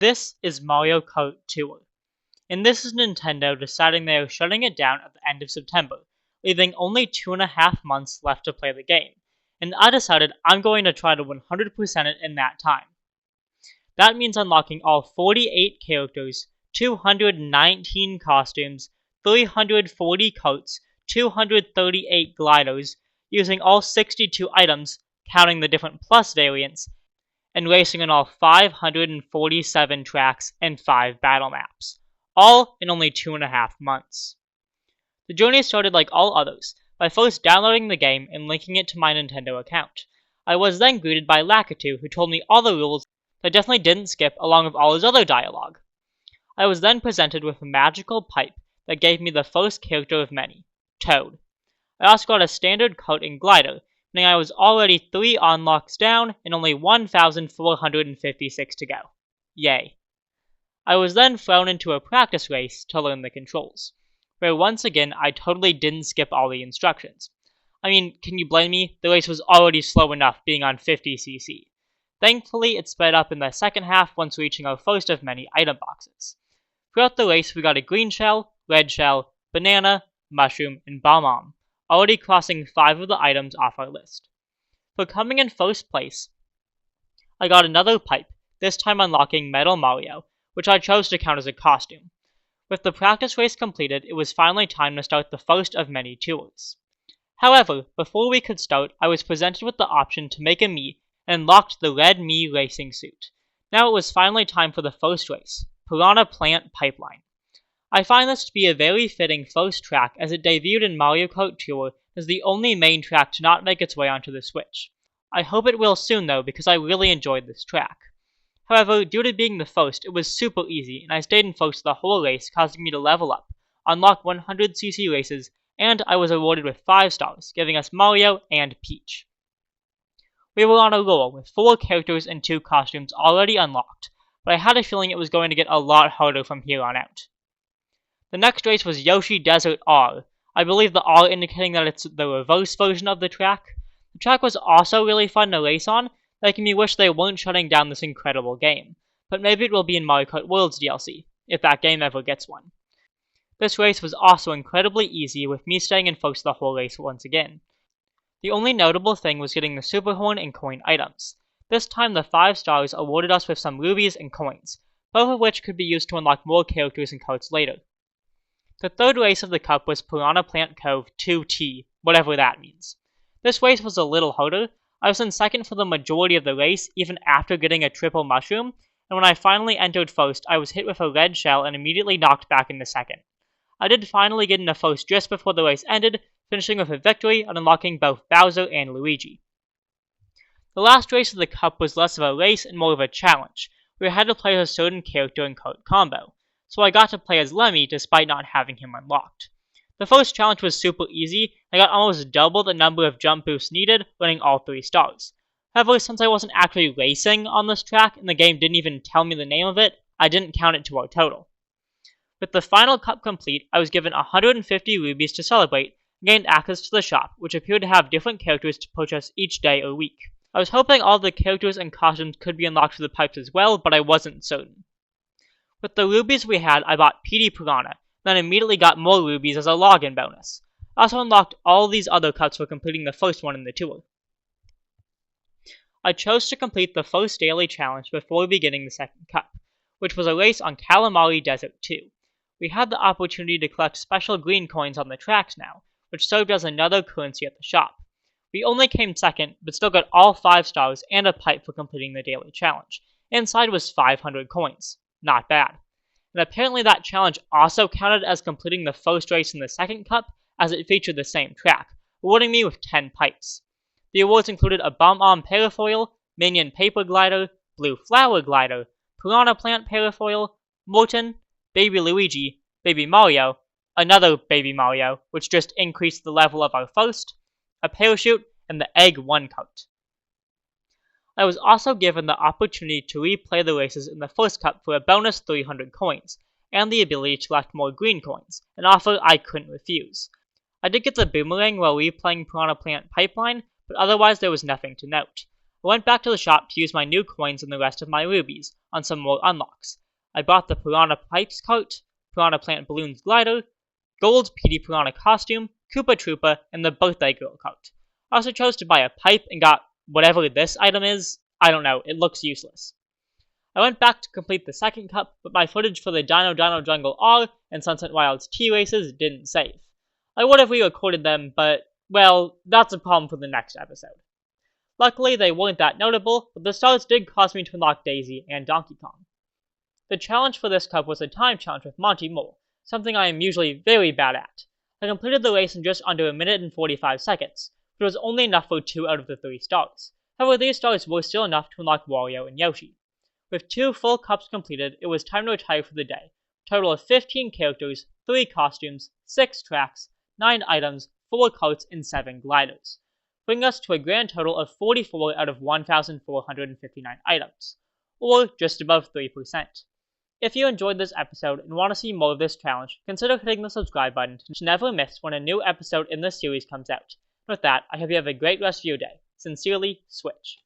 This is Mario Kart Tour, and this is Nintendo deciding they are shutting it down at the end of September, leaving only 2.5 months left to play the game, and I decided I'm going to try to 100% it in that time. That means unlocking all 48 characters, 219 costumes, 340 carts, 238 gliders, using all 62 items, counting the different plus variants, and racing on all 547 tracks and 5 battle maps, all in only 2.5 months. The journey started like all others, by first downloading the game and linking it to my Nintendo account. I was then greeted by Lakitu, who told me all the rules that definitely didn't skip along with all his other dialogue. I was then presented with a magical pipe that gave me the first character of many, Toad. I also got a standard cart and glider, meaning I was already 3 unlocks down and only 1,456 to go. Yay. I was then thrown into a practice race to learn the controls, where once again I totally didn't skip all the instructions. I mean, can you blame me? The race was already slow enough being on 50cc. Thankfully, it sped up in the second half once reaching our first of many item boxes. Throughout the race, we got a green shell, red shell, banana, mushroom, and bomb, already crossing 5 of the items off our list. For coming in first place, I got another pipe, this time unlocking Metal Mario, which I chose to count as a costume. With the practice race completed, it was finally time to start the first of many tours. However, before we could start, I was presented with the option to make a Mii and unlocked the red Mii racing suit. Now it was finally time for the first race, Piranha Plant Pipeline. I find this to be a very fitting first track as it debuted in Mario Kart Tour as the only main track to not make its way onto the Switch. I hope it will soon though, because I really enjoyed this track. However, due to being the first, it was super easy and I stayed in first the whole race, causing me to level up, unlock 100cc races, and I was awarded with 5 stars, giving us Mario and Peach. We were on a roll with 4 characters and 2 costumes already unlocked, but I had a feeling it was going to get a lot harder from here on out. The next race was Yoshi Desert R. I believe the R indicating that it's the reverse version of the track. The track was also really fun to race on, making me wish they weren't shutting down this incredible game, but maybe it will be in Mario Kart Worlds DLC, if that game ever gets one. This race was also incredibly easy, with me staying in first the whole race once again. The only notable thing was getting the Super Horn and coin items. This time the 5 stars awarded us with some rubies and coins, both of which could be used to unlock more characters and carts later. The third race of the cup was Piranha Plant Cove 2T, whatever that means. This race was a little harder. I was in second for the majority of the race, even after getting a triple mushroom, and when I finally entered first, I was hit with a red shell and immediately knocked back into second. I did finally get into first just before the race ended, finishing with a victory and unlocking both Bowser and Luigi. The last race of the cup was less of a race and more of a challenge, where I had to play as a certain character and cart combo, so I got to play as Lemmy despite not having him unlocked. The first challenge was super easy, and I got almost double the number of jump boosts needed, winning all 3 stars. However, since I wasn't actually racing on this track and the game didn't even tell me the name of it, I didn't count it to our total. With the final cup complete, I was given 150 rubies to celebrate and gained access to the shop, which appeared to have different characters to purchase each day or week. I was hoping all the characters and costumes could be unlocked through the pipes as well, but I wasn't certain. With the rubies we had, I bought Petey Piranha, then immediately got more rubies as a login bonus. I also unlocked all these other cups for completing the first one in the tour. I chose to complete the first daily challenge before beginning the second cup, which was a race on Calamari Desert 2. We had the opportunity to collect special green coins on the tracks now, which served as another currency at the shop. We only came second, but still got all 5 stars and a pipe for completing the daily challenge. Inside was 500 coins. Not bad. And apparently that challenge also counted as completing the first race in the second cup, as it featured the same track, awarding me with 10 pipes. The awards included a Bomb-Omb Parafoil, Minion Paper Glider, Blue Flower Glider, Piranha Plant Parafoil, Morton, Baby Luigi, Baby Mario, another Baby Mario, which just increased the level of our first, a parachute, and the Egg 1 cart. I was also given the opportunity to replay the races in the first cup for a bonus 300 coins, and the ability to collect more green coins, an offer I couldn't refuse. I did get the boomerang while replaying Piranha Plant Pipeline, but otherwise there was nothing to note. I went back to the shop to use my new coins and the rest of my rubies on some more unlocks. I bought the Piranha Pipes cart, Piranha Plant Balloons glider, Gold Petey Piranha costume, Koopa Troopa, and the Birthday Girl cart. I also chose to buy a pipe and got whatever this item is. I don't know, it looks useless. I went back to complete the second cup, but my footage for the Dino Jungle R and Sunset Wilds T races didn't save. I would have re-recorded them, but, well, that's a problem for the next episode. Luckily, they weren't that notable, but the stars did cause me to unlock Daisy and Donkey Kong. The challenge for this cup was a time challenge with Monty Mole, something I am usually very bad at. I completed the race in just under a minute and 45 seconds, but it was only enough for 2 out of the 3 stars. However, these stars were still enough to unlock Wario and Yoshi. With 2 full cups completed, it was time to retire for the day. A total of 15 characters, 3 costumes, 6 tracks, 9 items, 4 carts, and 7 gliders, bringing us to a grand total of 44 out of 1,459 items, or just above 3%. If you enjoyed this episode and want to see more of this challenge, consider hitting the subscribe button to never miss when a new episode in this series comes out. With that, I hope you have a great rest of your day. Sincerely, Switch.